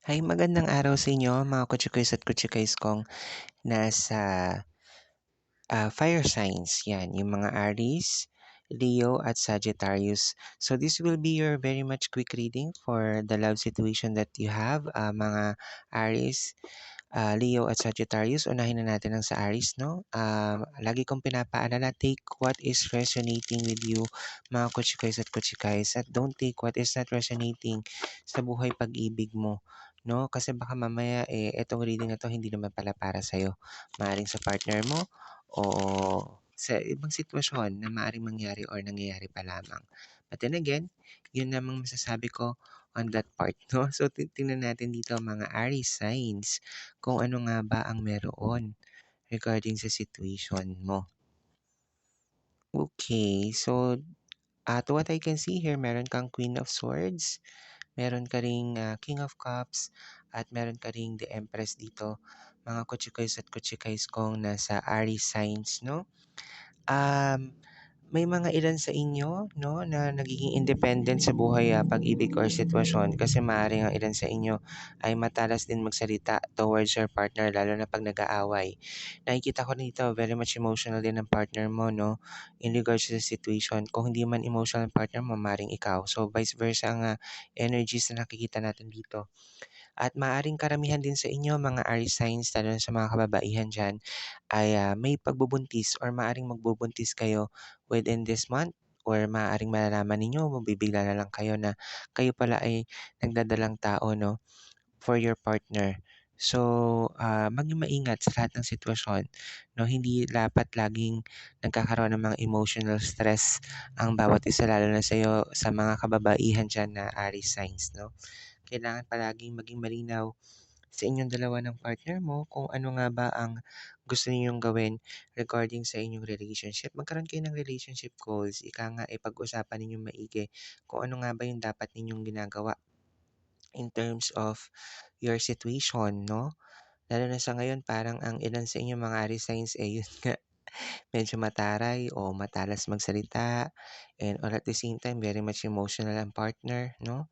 Hi, magandang araw sa inyo mga kutsikoys at kutsikoys kong nasa fire signs. Yan, yung mga Aries, Leo at Sagittarius. So this will be your very much quick reading for the love situation that you have, mga Aries, Leo at Sagittarius. Unahin na natin ang sa Aries, no? Lagi kong pinapaalala, take what is resonating with you, mga kutsikoys at kutsikays, at don't take what is not resonating sa buhay pag-ibig mo. No? Kasi baka mamaya, itong reading na to hindi naman pala para sa'yo. Maaring sa partner mo o sa ibang sitwasyon na maaring mangyari or nangyayari pa lamang. But then again, yun namang masasabi ko on that part, no? So, tingnan natin dito mga Aries signs kung ano nga ba ang meron regarding sa situation mo. Okay, so to what I can see here, meron kang Queen of Swords, meron ka ring King of Cups, at meron ka ring the Empress dito. Mga kutsikoys at kutsikays kong nasa Aries signs, no? Um, may mga ilan sa inyo, no, na nagiging independent sa buhay, pag-ibig or sitwasyon kasi maaaring ang ilan sa inyo ay matalas din magsalita towards your partner lalo na pag nag-aaway. Nakikita ko dito very much emotional din ang partner mo, no, in regards to the situation. Kung hindi man emotional ang partner mo, maaaring ikaw. So vice versa ang energies na nakikita natin dito. At maaring karamihan din sa inyo mga Aries signs lalo na sa mga kababaihan diyan ay, may pagbubuntis or maaaring magbubuntis kayo within this month or maaaring malalaman ninyo, mabibigla na lang kayo na kayo pala ay nagdadalang tao, 'no, for your partner. So, maging maingat sa lahat ng sitwasyon, 'no, hindi dapat laging nagkakaroon ng mga emotional stress ang bawat isa lalo na sa'yo sa mga kababaihan diyan na Aries signs, 'no. Kailangan palaging maging malinaw sa inyong dalawa ng partner mo kung ano nga ba ang gusto ninyong gawin regarding sa inyong relationship. Magkaroon kayo ng relationship goals. Ika nga, pag-usapan ninyong maigi kung ano nga ba yung dapat ninyong ginagawa in terms of your situation, no? Lalo na sa ngayon, parang ang ilan sa inyo mga Aries signs, yun nga, medyo mataray o matalas magsalita and all at the same time, very much emotional ang partner, no?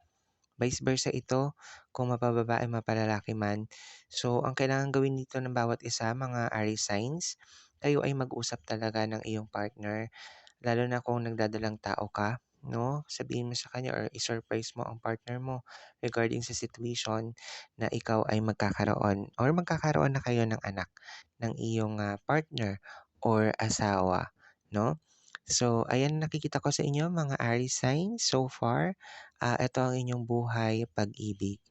Vice versa ito, kung mapababae, mapalalaki man. So, ang kailangan gawin dito ng bawat isa, mga Aries signs, kayo ay mag-usap talaga ng iyong partner, lalo na kung nagdadalang tao ka, no? Sabihin mo sa kanya or i-surprise mo ang partner mo regarding sa situation na ikaw ay magkakaroon na kayo ng anak ng iyong partner or asawa, no? So, ayan nakikita ko sa inyo mga Aries signs so far. Ito ang inyong buhay pag-ibig.